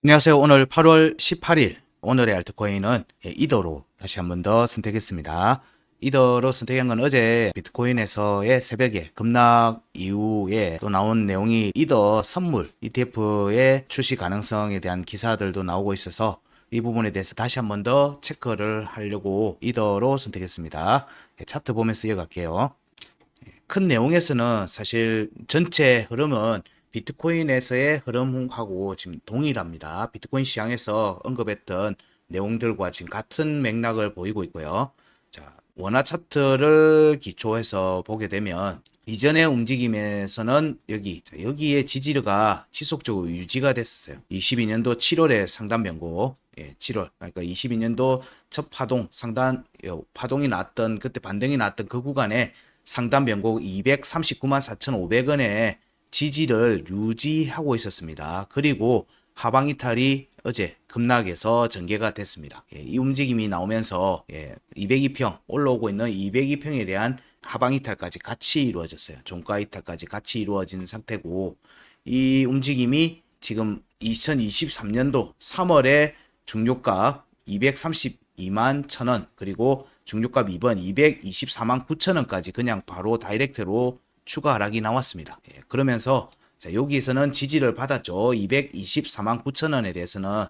안녕하세요. 오늘 8월 18일 오늘의 알트코인은 이더로 다시 한 번 더 선택했습니다. 이더로 선택한 건 어제 비트코인에서의 새벽에 급락 이후에 또 나온 내용이 이더 선물 ETF의 출시 가능성에 대한 기사들도 나오고 있어서 이 부분에 대해서 다시 한 번 더 체크를 하려고 이더로 선택했습니다. 차트 보면서 이어갈게요. 큰 내용에서는 사실 전체 흐름은 비트코인에서의 흐름하고 지금 동일합니다. 비트코인 시장에서 언급했던 내용들과 지금 같은 맥락을 보이고 있고요. 자, 원화 차트를 기초해서 보게 되면 이전의 움직임에서는 여기에 지지가 지속적으로 유지가 됐었어요. 22년도 7월에 상단 변고, 7월. 그러니까 22년도 첫 파동, 파동이 났던, 그때 반등이 났던 그 구간에 상단 변곡 239만 4,500원의 지지를 유지하고 있었습니다. 그리고 하방 이탈이 어제 급락해서 전개가 됐습니다. 이 움직임이 나오면서 202평 올라오고 있는 202평에 대한 하방 이탈까지 같이 이루어졌어요. 종가 이탈까지 같이 이루어진 상태고, 이 움직임이 지금 2023년도 3월에 중요가 232만 1,000원, 그리고 중요가 2번 224만 9천원까지 그냥 바로 다이렉트로 추가 하락이 나왔습니다. 그러면서 자, 여기에서는 지지를 받았죠. 224만 9천원에 대해서는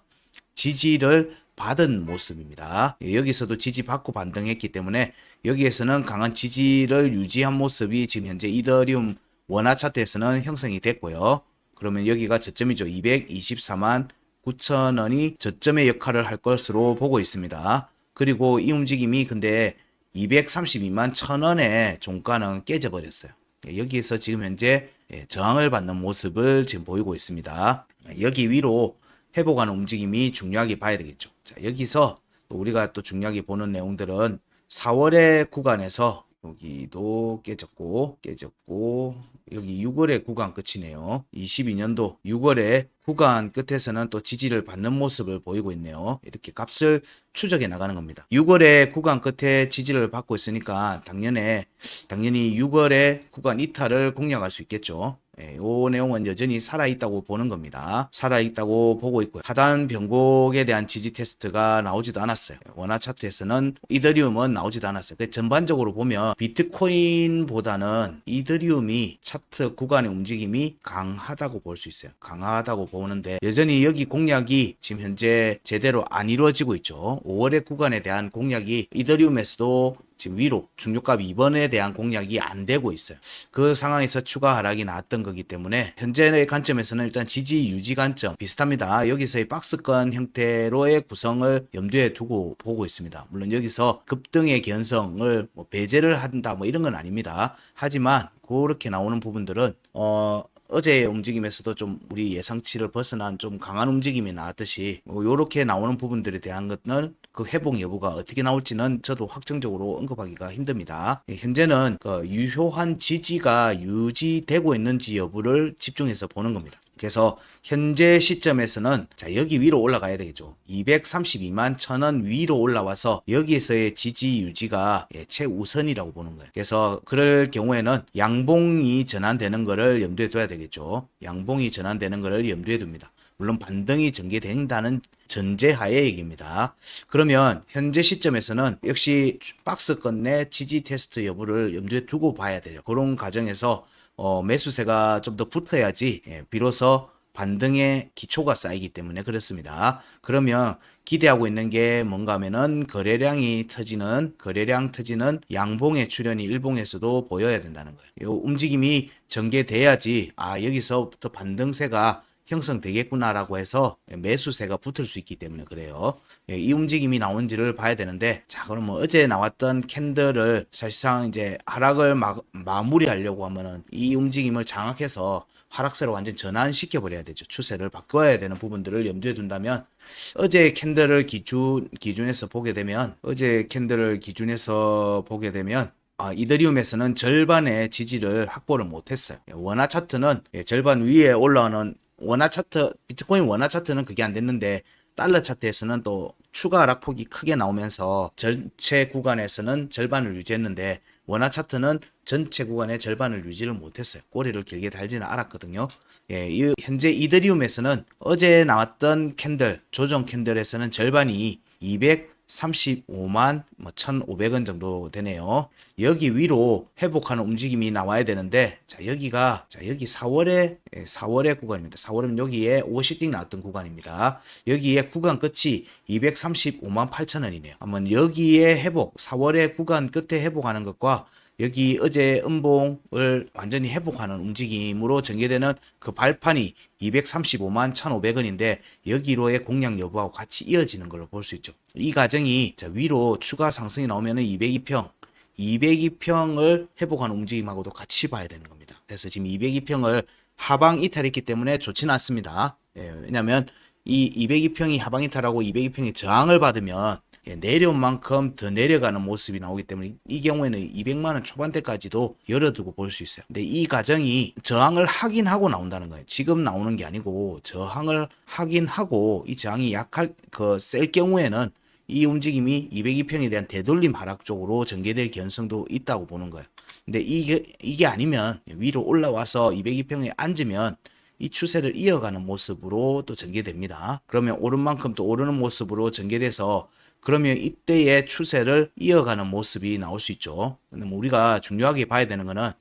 지지를 받은 모습입니다. 여기서도 지지받고 반등했기 때문에 여기에서는 강한 지지를 유지한 모습이 지금 현재 이더리움 원화 차트에서는 형성이 됐고요. 그러면 여기가 저점이죠. 224만 9천원이 저점의 역할을 할 것으로 보고 있습니다. 그리고 이 움직임이 근데 232만 1,000원의 종가는 깨져버렸어요. 여기에서 지금 현재 저항을 받는 모습을 지금 보이고 있습니다. 여기 위로 회복하는 움직임이 중요하게 봐야 되겠죠. 자, 여기서 우리가 또 중요하게 보는 내용들은 4월의 구간에서 여기도 깨졌고 여기 6월의 구간 끝이네요. 22년도 6월에 구간 끝에서는 또 지지를 받는 모습을 보이고 있네요. 이렇게 값을 추적해 나가는 겁니다. 6월에 구간 끝에 지지를 받고 있으니까 당연히 6월에 구간 이탈을 공략할 수 있겠죠. 이 내용은 여전히 살아있다고 보는 겁니다. 살아있다고 보고 있고요. 하단 변곡에 대한 지지 테스트가 나오지도 않았어요. 원화 차트에서는 이더리움은 나오지도 않았어요. 전반적으로 보면 비트코인보다는 이더리움이 차트 구간의 움직임이 강하다고 볼 수 있어요. 강하다고 보는데 여전히 여기 공략이 지금 현재 제대로 안 이루어지고 있죠. 5월의 구간에 대한 공략이 이더리움에서도 지금 위로 중요값 2번에 대한 공략이 안 되고 있어요. 그 상황에서 추가 하락이 나왔던 거기 때문에 현재의 관점에서는 일단 지지 유지 관점 비슷합니다. 여기서의 박스권 형태로의 구성을 염두에 두고 보고 있습니다. 물론 여기서 급등의 견성을 배제를 한다 이런 건 아닙니다. 하지만 그렇게 나오는 부분들은 어제의 움직임에서도 좀 우리 예상치를 벗어난 좀 강한 움직임이 나왔듯이 요렇게 나오는 부분들에 대한 것은 그 회복 여부가 어떻게 나올지는 저도 확정적으로 언급하기가 힘듭니다. 현재는 그 유효한 지지가 유지되고 있는지 여부를 집중해서 보는 겁니다. 그래서 현재 시점에서는 자, 여기 위로 올라가야 되겠죠. 232만 1,000원 위로 올라와서 여기에서의 지지 유지가 최우선이라고 보는 거예요. 그래서 그럴 경우에는 양봉이 전환되는 거를 염두에 둬야 되겠죠. 양봉이 전환되는 거를 염두에 둡니다. 물론 반등이 전개된다는 전제하에 얘기입니다. 그러면 현재 시점에서는 역시 박스권 내 지지 테스트 여부를 염두에 두고 봐야 돼요. 그런 과정에서 매수세가 좀 더 붙어야지 비로소 반등의 기초가 쌓이기 때문에 그렇습니다. 그러면 기대하고 있는 게 뭔가 하면은 거래량 터지는 양봉의 출현이 일봉에서도 보여야 된다는 거예요. 이 움직임이 전개돼야지 여기서부터 반등세가 형성되겠구나라고 해서 매수세가 붙을 수 있기 때문에 그래요. 이 움직임이 나온지를 봐야 되는데, 자, 그럼 어제 나왔던 캔들을 사실상 이제 하락을 마무리하려고 하면은 이 움직임을 장악해서 하락세로 완전 전환시켜 버려야 되죠. 추세를 바꿔야 되는 부분들을 염두에 둔다면 어제 캔들을 기준에서 보게 되면 이더리움에서는 절반의 지지를 확보를 못했어요. 원화 차트는 절반 위에 올라오는 비트코인 원화 차트는 그게 안 됐는데 달러 차트에서는 또 추가 하락폭이 크게 나오면서 전체 구간에서는 절반을 유지했는데 원화 차트는 전체 구간의 절반을 유지를 못했어요. 꼬리를 길게 달지는 않았거든요. 이 현재 이더리움에서는 어제 나왔던 캔들, 조정 캔들에서는 절반이 235만 1,500원 정도 되네요. 여기 위로 회복하는 움직임이 나와야 되는데, 여기 4월의 구간입니다. 4월은 여기에 50띵 나왔던 구간입니다. 여기에 구간 끝이 235만 8천원이네요. 한번 여기에 4월의 구간 끝에 회복하는 것과 여기 어제 음봉을 완전히 회복하는 움직임으로 전개되는 그 발판이 235만 1,500원인데 여기로의 공략 여부하고 같이 이어지는 걸로 볼 수 있죠. 이 과정이 위로 추가 상승이 나오면은 202평을 회복하는 움직임하고도 같이 봐야 되는 겁니다. 그래서 지금 202평을 하방 이탈했기 때문에 좋지는 않습니다. 왜냐하면 이 202평이 하방 이탈하고 202평이 저항을 받으면 내려온 만큼 더 내려가는 모습이 나오기 때문에 이 경우에는 200만원 초반대까지도 열어두고 볼 수 있어요. 근데 이 과정이 저항을 확인하고 나온다는 거예요. 지금 나오는 게 아니고 저항을 확인하고 이 저항이 셀 경우에는 이 움직임이 202평에 대한 되돌림 하락 쪽으로 전개될 가능성도 있다고 보는 거예요. 근데 이게 아니면 위로 올라와서 202평에 앉으면 이 추세를 이어가는 모습으로 또 전개됩니다. 그러면 오른 만큼 또 오르는 모습으로 전개돼서 그러면 이때의 추세를 이어가는 모습이 나올 수 있죠. 근데 우리가 중요하게 봐야 되는 거는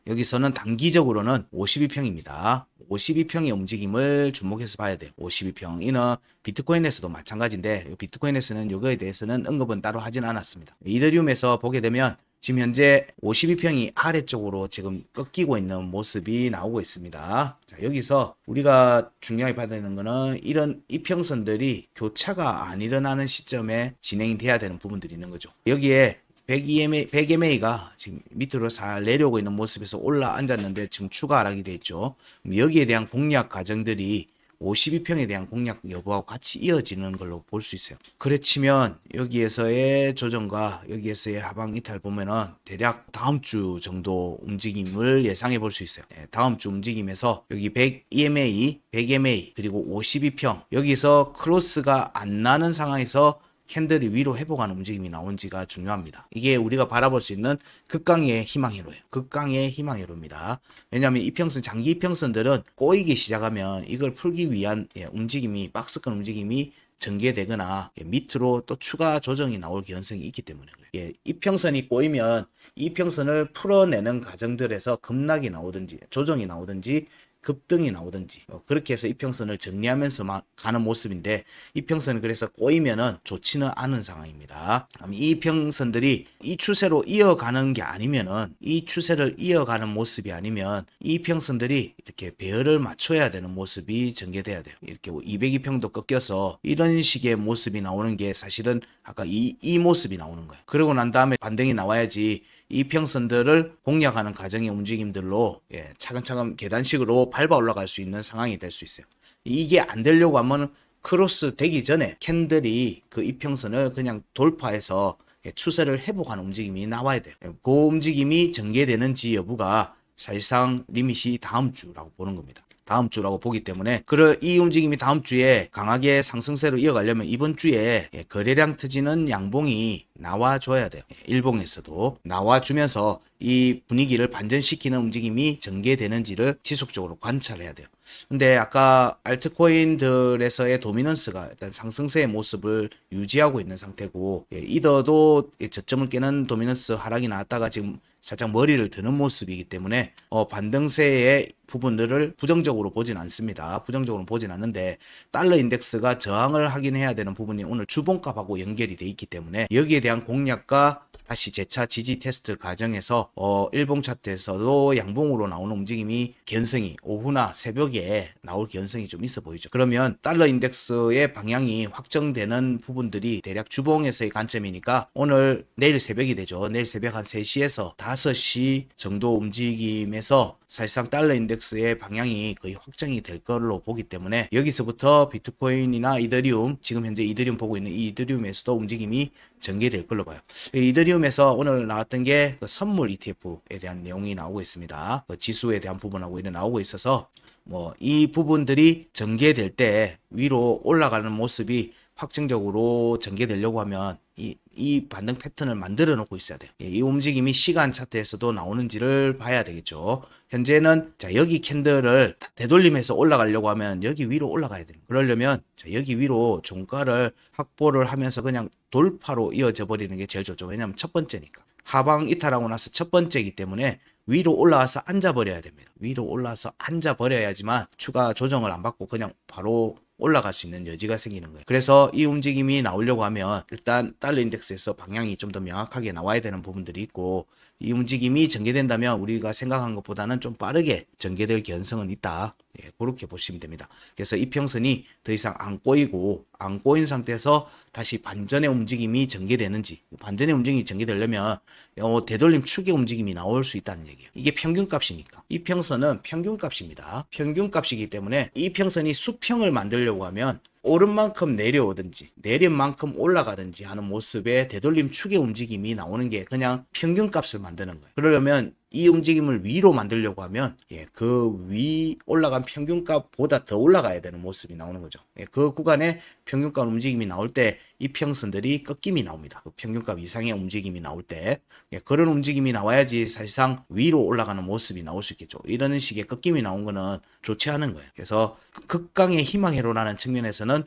여기서는 단기적으로는 52평입니다. 52평의 움직임을 주목해서 봐야 돼요. 52평. 이는 비트코인에서도 마찬가지인데 비트코인에서는 이거에 대해서는 언급은 따로 하진 않았습니다. 이더리움에서 보게 되면 지금 현재 52평이 아래쪽으로 지금 꺾이고 있는 모습이 나오고 있습니다. 자, 여기서 우리가 중요하게 봐야 되는 거는 이런 이평선들이 교차가 안 일어나는 시점에 진행이 돼야 되는 부분들이 있는 거죠. 여기에 100MA가 지금 밑으로 잘 내려오고 있는 모습에서 올라 앉았는데 지금 추가 하락이 돼 있죠. 여기에 대한 공략 과정들이 52평에 대한 공략 여부하고 같이 이어지는 걸로 볼 수 있어요. 그래 치면 여기에서의 조정과 여기에서의 하방 이탈 보면은 대략 다음 주 정도 움직임을 예상해 볼 수 있어요. 다음 주 움직임에서 여기 100EMA, 100MA 그리고 52평 여기서 크로스가 안 나는 상황에서 캔들이 위로 회복하는 움직임이 나온지가 중요합니다. 이게 우리가 바라볼 수 있는 극강의 희망회로예요. 극강의 희망회로입니다. 왜냐하면 이평선, 장기 이평선들은 꼬이기 시작하면 이걸 풀기 위한 움직임이, 박스권 움직임이 전개되거나 밑으로 또 추가 조정이 나올 가능성이 있기 때문에 그래요. 이평선이 꼬이면 이평선을 풀어내는 과정들에서 급락이 나오든지 조정이 나오든지 급등이 나오든지 그렇게 해서 이평선을 정리하면서 가는 모습인데 이평선은 그래서 꼬이면은 좋지는 않은 상황입니다. 이 이평선들이 이 추세로 이어가는 게 아니면은 이 추세를 이어가는 모습이 아니면 이 이평선들이 이렇게 배열을 맞춰야 되는 모습이 전개돼야 돼요. 이렇게 202평도 꺾여서 이런 식의 모습이 나오는 게 사실은 아까 이 모습이 나오는 거예요. 그러고 난 다음에 반등이 나와야지 이평선들을 공략하는 과정의 움직임들로 차근차근 계단식으로 밟아 올라갈 수 있는 상황이 될 수 있어요. 이게 안 되려고 하면 크로스 되기 전에 캔들이 그 이평선을 그냥 돌파해서 추세를 회복하는 움직임이 나와야 돼요. 그 움직임이 전개되는지 여부가 사실상 리밋이 다음 주라고 보는 겁니다. 다음 주라고 보기 때문에 이 움직임이 다음 주에 강하게 상승세로 이어가려면 이번 주에 거래량 터지는 양봉이 나와줘야 돼요. 일봉에서도 나와주면서 이 분위기를 반전시키는 움직임이 전개되는지를 지속적으로 관찰해야 돼요. 근데 아까 알트코인들에서의 도미넌스가 일단 상승세의 모습을 유지하고 있는 상태고 이더도 저점을 깨는 도미넌스 하락이 나왔다가 지금 살짝 머리를 드는 모습이기 때문에 반등세의 부분들을 부정적으로 보진 않습니다. 부정적으로 보진 않는데 달러 인덱스가 저항을 확인해야 되는 부분이 오늘 주봉값하고 연결이 돼 있기 때문에 여기에 대한 공략과 다시 재차 지지 테스트 과정에서 일봉 차트에서도 양봉으로 나오는 움직임이 견성이 오후나 새벽에 나올 견성이 좀 있어 보이죠. 그러면 달러 인덱스의 방향이 확정되는 부분들이 대략 주봉에서의 관점이니까 내일 새벽이 되죠. 내일 새벽 한 3시에서 5시 정도 움직임에서 사실상 달러 인덱스의 방향이 거의 확정이 될 걸로 보기 때문에 여기서부터 비트코인이나 이더리움, 지금 현재 이더리움 보고 있는 이 이더리움에서도 움직임이 전개될 걸로 봐요. 이더리움에서 오늘 나왔던 게 선물 ETF에 대한 내용이 나오고 있습니다. 지수에 대한 부분하고 이런 나오고 있어서 이 부분들이 전개될 때 위로 올라가는 모습이 확정적으로 전개되려고 하면 이 이 반등 패턴을 만들어 놓고 있어야 돼요. 이 움직임이 시간 차트에서도 나오는지를 봐야 되겠죠. 현재는 자 여기 캔들을 되돌림해서 올라가려고 하면 여기 위로 올라가야 됩니다. 그러려면 자 여기 위로 종가를 확보를 하면서 그냥 돌파로 이어져 버리는 게 제일 좋죠. 왜냐하면 첫 번째니까. 하방 이탈하고 나서 첫 번째이기 때문에 위로 올라와서 앉아버려야 됩니다. 위로 올라와서 앉아버려야지만 추가 조정을 안 받고 그냥 바로 올라갈 수 있는 여지가 생기는 거예요. 그래서 이 움직임이 나오려고 하면 일단 달러 인덱스에서 방향이 좀 더 명확하게 나와야 되는 부분들이 있고, 이 움직임이 전개된다면 우리가 생각한 것보다는 좀 빠르게 전개될 개연성은 있다. 그렇게 보시면 됩니다. 그래서 이평선이 더 이상 안 꼬인 상태에서 다시 반전의 움직임이 전개되는지, 반전의 움직임이 전개되려면 되돌림 추계 움직임이 나올 수 있다는 얘기예요. 이게 평균값이니까. 이평선은 평균값입니다. 평균값이기 때문에 이평선이 수평을 만들려고 하면 오른 만큼 내려오든지 내린 만큼 올라가든지 하는 모습의 되돌림 추계 움직임이 나오는 게 그냥 평균값을 만드는 거예요. 그러려면 이 움직임을 위로 만들려고 하면 그 위 올라간 평균값보다 더 올라가야 되는 모습이 나오는 거죠. 그 구간에 평균값 움직임이 나올 때 이평선들이 꺾임이 나옵니다. 그 평균값 이상의 움직임이 나올 때 그런 움직임이 나와야지 사실상 위로 올라가는 모습이 나올 수 있겠죠. 이런 식의 꺾임이 나온 거는 좋지 않은 거예요. 그래서 극강의 희망회로라는 측면에서는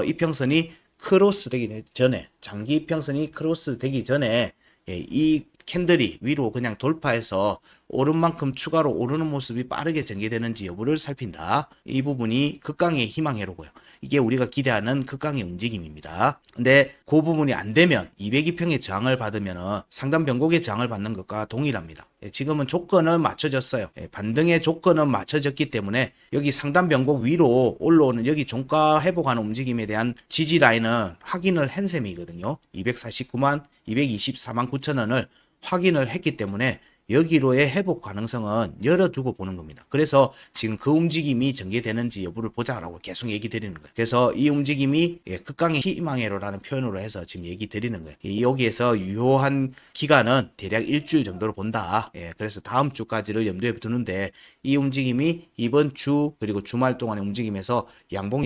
이평선이 크로스 되기 전에, 장기 이평선이 크로스 되기 전에 이 캔들이 위로 그냥 돌파해서 오른 만큼 추가로 오르는 모습이 빠르게 전개되는지 여부를 살핀다. 이 부분이 극강의 희망회로고요. 이게 우리가 기대하는 극강의 움직임입니다. 근데 그 부분이 안 되면 202평의 저항을 받으면 상단 변곡의 저항을 받는 것과 동일합니다. 지금은 조건은 맞춰졌어요. 반등의 조건은 맞춰졌기 때문에 여기 상단 변곡 위로 올라오는 여기 종가 회복하는 움직임에 대한 지지 라인은 확인을 한 셈이거든요. 249만 224만 9천 원을 확인을 했기 때문에 여기로의 회복 가능성은 열어두고 보는 겁니다. 그래서 지금 그 움직임이 전개되는지 여부를 보자라고 계속 얘기 드리는 거예요. 그래서 이 움직임이 극강의 희망회로라는 표현으로 해서 지금 얘기 드리는 거예요. 여기에서 유효한 기간은 대략 일주일 정도로 본다. 그래서 다음 주까지를 염두에 두는데 이 움직임이 이번 주 그리고 주말 동안의 움직임에서 양봉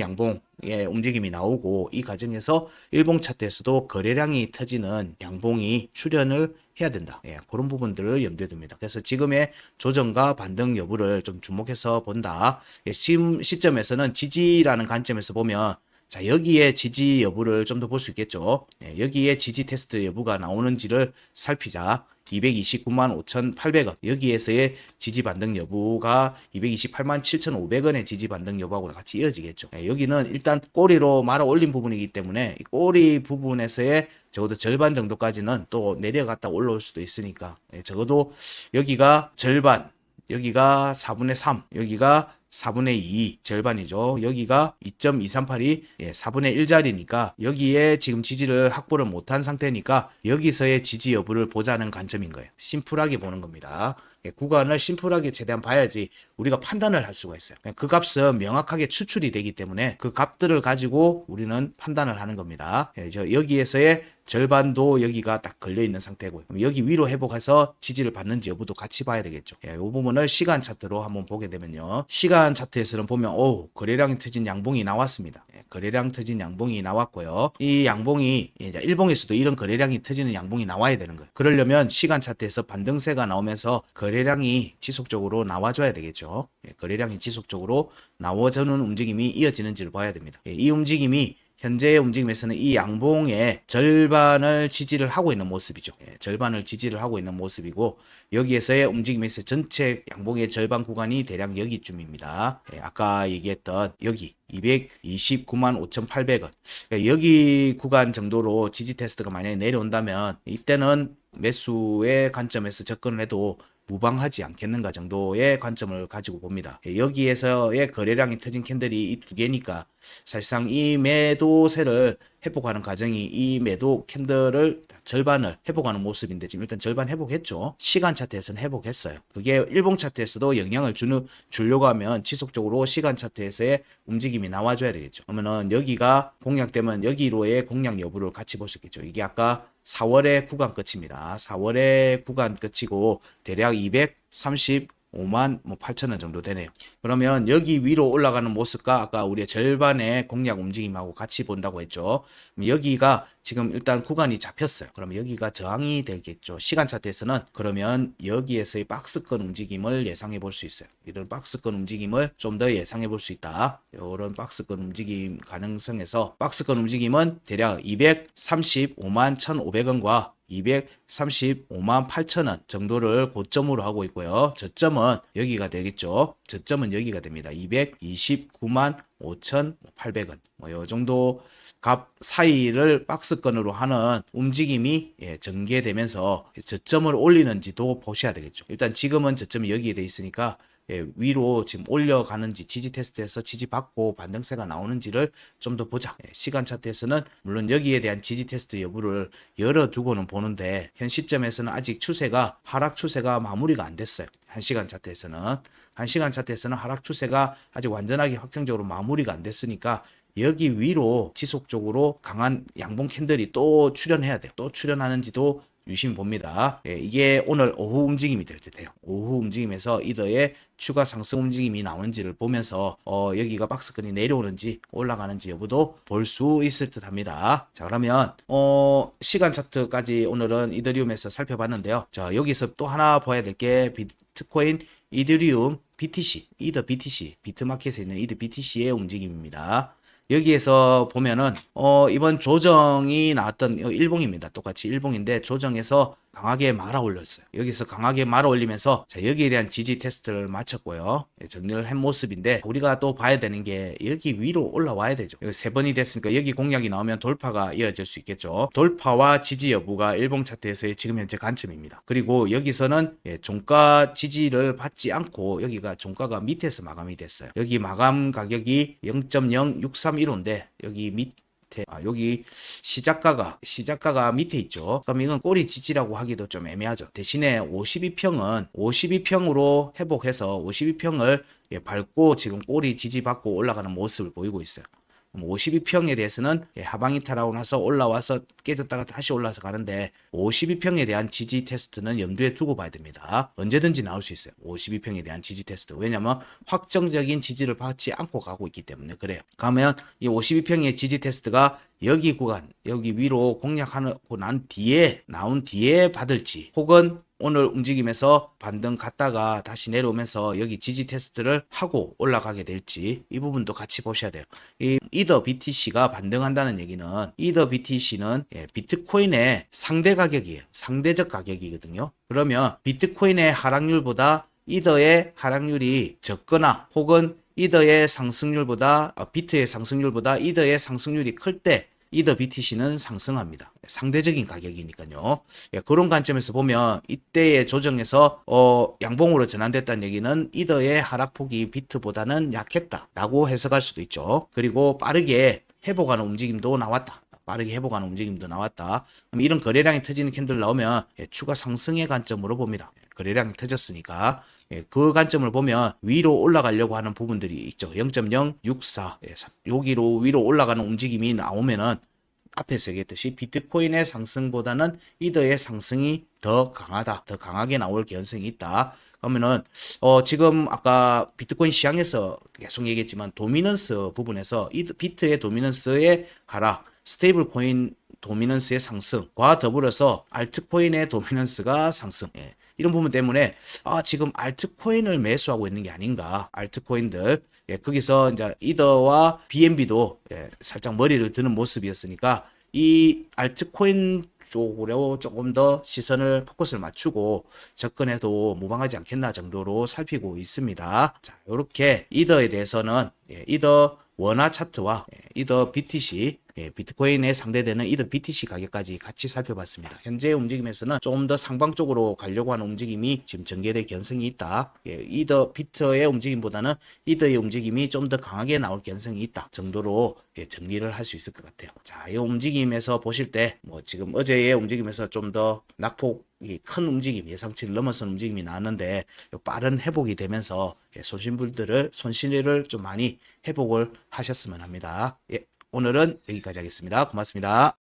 움직임이 나오고, 이 과정에서 일봉 차트에서도 거래량이 터지는 양봉이 출현을 해야 된다. 그런 부분들을 염두에 둡니다. 그래서 지금의 조정과 반등 여부를 좀 주목해서 본다. 지금 시점에서는 지지라는 관점에서 보면 자 여기에 지지 여부를 좀 더 볼 수 있겠죠. 여기에 지지 테스트 여부가 나오는지를 살피자. 229만 5,800원 여기에서의 지지 반등 여부가 228만 7,500원의 지지 반등 여부하고 같이 이어지겠죠. 여기는 일단 꼬리로 말아 올린 부분이기 때문에 이 꼬리 부분에서의 적어도 절반 정도까지는 또 내려갔다 올라올 수도 있으니까 적어도 여기가 절반, 여기가 4분의 3, 여기가 4분의 2 절반이죠. 여기가 2.238이 4분의 1짜리니까 여기에 지금 지지를 확보를 못한 상태니까 여기서의 지지 여부를 보자는 관점인 거예요. 심플하게 보는 겁니다. 구간을 심플하게 최대한 봐야지 우리가 판단을 할 수가 있어요. 그 값은 명확하게 추출이 되기 때문에 그 값들을 가지고 우리는 판단을 하는 겁니다. 여기에서의 절반도 여기가 딱 걸려있는 상태고요. 그럼 여기 위로 회복해서 지지를 받는지 여부도 같이 봐야 되겠죠. 이 부분을 시간 차트로 한번 보게 되면요. 시간 차트에서는 보면 거래량이 터진 양봉이 나왔습니다. 거래량 터진 양봉이 나왔고요. 이 양봉이 이제 일봉에서도 이런 거래량이 터지는 양봉이 나와야 되는 거예요. 그러려면 시간 차트에서 반등세가 나오면서 거래량이 지속적으로 나와줘야 되겠죠. 거래량이 지속적으로 나와주는 움직임이 이어지는지를 봐야 됩니다. 이 움직임이 현재의 움직임에서는 이 양봉의 절반을 지지를 하고 있는 모습이죠. 절반을 지지를 하고 있는 모습이고, 여기에서의 움직임에서 전체 양봉의 절반 구간이 대략 여기쯤입니다. 아까 얘기했던 여기 229만 5,800원 여기 구간 정도로 지지 테스트가 만약에 내려온다면 이때는 매수의 관점에서 접근을 해도 무방하지 않겠는가 정도의 관점을 가지고 봅니다. 여기에서의 거래량이 터진 캔들이 이 두 개니까 사실상 이 매도세를 회복하는 과정이 이 매도 캔들을 절반을 회복하는 모습인데 지금 일단 절반 회복했죠. 시간 차트에서는 회복했어요. 그게 일봉 차트에서도 영향을 주려고 하면 지속적으로 시간 차트에서의 움직임이 나와줘야 되겠죠. 그러면은 여기가 공략되면 여기로의 공략 여부를 같이 볼 수 있겠죠. 이게 아까 4월의 구간 끝입니다. 4월의 구간 끝이고 대략 235만 8천원 정도 되네요. 그러면 여기 위로 올라가는 모습과 아까 우리의 절반의 공략 움직임하고 같이 본다고 했죠. 여기가 지금 일단 구간이 잡혔어요. 그러면 여기가 저항이 되겠죠. 시간 차트에서는 그러면 여기에서의 박스권 움직임을 예상해 볼 수 있어요. 이런 박스권 움직임을 좀 더 예상해 볼 수 있다. 이런 박스권 움직임 가능성에서 박스권 움직임은 대략 235만 1,500원과 235만 8천원 정도를 고점으로 하고 있고요. 저점은 여기가 되겠죠. 저점은 여기가 됩니다. 229만 5,800원. 요 정도 값 사이를 박스권으로 하는 움직임이 전개되면서 저점을 올리는지도 보셔야 되겠죠. 일단 지금은 저점이 여기에 돼 있으니까 위로 지금 올려가는지 지지 테스트에서 지지받고 반등세가 나오는지를 좀 더 보자. 시간 차트에서는 물론 여기에 대한 지지 테스트 여부를 열어두고는 보는데 현 시점에서는 아직 추세가 하락 추세가 마무리가 안 됐어요. 1시간 차트에서는 하락 추세가 아직 완전하게 확정적으로 마무리가 안 됐으니까 여기 위로 지속적으로 강한 양봉 캔들이 또 출현해야 돼요. 또 출현하는지도 유심히 봅니다. 이게 오늘 오후 움직임이 될 듯해요. 오후 움직임에서 이더의 추가 상승 움직임이 나오는지를 보면서 여기가 박스권이 내려오는지 올라가는지 여부도 볼 수 있을 듯 합니다. 자, 그러면 시간 차트까지 오늘은 이더리움에서 살펴봤는데요. 자, 여기서 또 하나 봐야 될 게 비트코인 이더리움 BTC, 이더 BTC, 비트마켓에 있는 이더 BTC의 움직임입니다. 여기에서 보면은 이번 조정이 나왔던 일봉입니다. 똑같이 일봉인데 조정에서 강하게 말아 올렸어요. 여기서 강하게 말아 올리면서 자, 여기에 대한 지지 테스트를 마쳤고요. 정리를 한 모습인데 우리가 또 봐야 되는 게 여기 위로 올라와야 되죠. 여기 세 번이 됐으니까 여기 공략이 나오면 돌파가 이어질 수 있겠죠. 돌파와 지지 여부가 일봉 차트에서의 지금 현재 관점입니다. 그리고 여기서는 종가 지지를 받지 않고 여기가 종가가 밑에서 마감이 됐어요. 여기 마감 가격이 0.0631호인데 여기 여기 시작가가 밑에 있죠. 그럼 이건 꼬리 지지라고 하기도 좀 애매하죠. 대신에 52평으로 회복해서 52평을 밟고 지금 꼬리 지지받고 올라가는 모습을 보이고 있어요. 52평에 대해서는 하방 이탈하고 나서 올라와서 깨졌다가 다시 올라서 가는데 52평에 대한 지지 테스트는 염두에 두고 봐야 됩니다. 언제든지 나올 수 있어요. 52평에 대한 지지 테스트. 왜냐면 확정적인 지지를 받지 않고 가고 있기 때문에 그래요. 그러면 이 52평의 지지 테스트가 여기 구간, 여기 위로 공략하고 나온 뒤에 받을지 혹은 오늘 움직임에서 반등 갔다가 다시 내려오면서 여기 지지 테스트를 하고 올라가게 될지 이 부분도 같이 보셔야 돼요. 이 이더 BTC가 반등한다는 얘기는 이더 BTC는 비트코인의 상대 가격이에요. 상대적 가격이거든요. 그러면 비트코인의 하락률보다 이더의 하락률이 적거나 혹은 이더의 상승률보다 비트의 상승률보다 이더의 상승률이 클 때 이더 BTC는 상승합니다. 상대적인 가격이니까요. 그런 관점에서 보면 이때의 조정에서 양봉으로 전환됐다는 얘기는 이더의 하락폭이 비트보다는 약했다라고 해석할 수도 있죠. 그리고 빠르게 회복하는 움직임도 나왔다. 그럼 이런 거래량이 터지는 캔들 나오면 추가 상승의 관점으로 봅니다. 거래량이 터졌으니까 그 관점을 보면 위로 올라가려고 하는 부분들이 있죠. 0.064 여기로 위로 올라가는 움직임이 나오면은 앞에서 얘기했듯이 비트코인의 상승보다는 이더의 상승이 더 강하게 나올 개연성이 있다. 그러면은 지금 아까 비트코인 시장에서 계속 얘기했지만 도미넌스 부분에서 비트의 도미넌스의 하락, 스테이블 코인 도미넌스의 상승과 더불어서 알트코인의 도미넌스가 상승. 이런 부분 때문에 지금 알트코인을 매수하고 있는 게 아닌가. 알트코인들 거기서 이제 이더와 BNB도 살짝 머리를 드는 모습이었으니까 이 알트코인 쪽으로 조금 더 시선을 포커스를 맞추고 접근해도 무방하지 않겠나 정도로 살피고 있습니다. 자, 이렇게 이더에 대해서는 이더 원화 차트와 이더 BTC 비트코인에 상대되는 이더 BTC 가격까지 같이 살펴봤습니다. 현재 움직임에서는 조금 더 상방 쪽으로 가려고 하는 움직임이 지금 전개될 개연성이 있다. 이더 비트의 움직임보다는 이더의 움직임이 좀 더 강하게 나올 개연성이 있다 정도로 정리를 할 수 있을 것 같아요. 자, 이 움직임에서 보실 때 지금 어제의 움직임에서 좀 더 낙폭이 큰 움직임, 예상치를 넘어선 움직임이 나왔는데 빠른 회복이 되면서 손실을 좀 많이 회복을 하셨으면 합니다. 오늘은 여기까지 하겠습니다. 고맙습니다.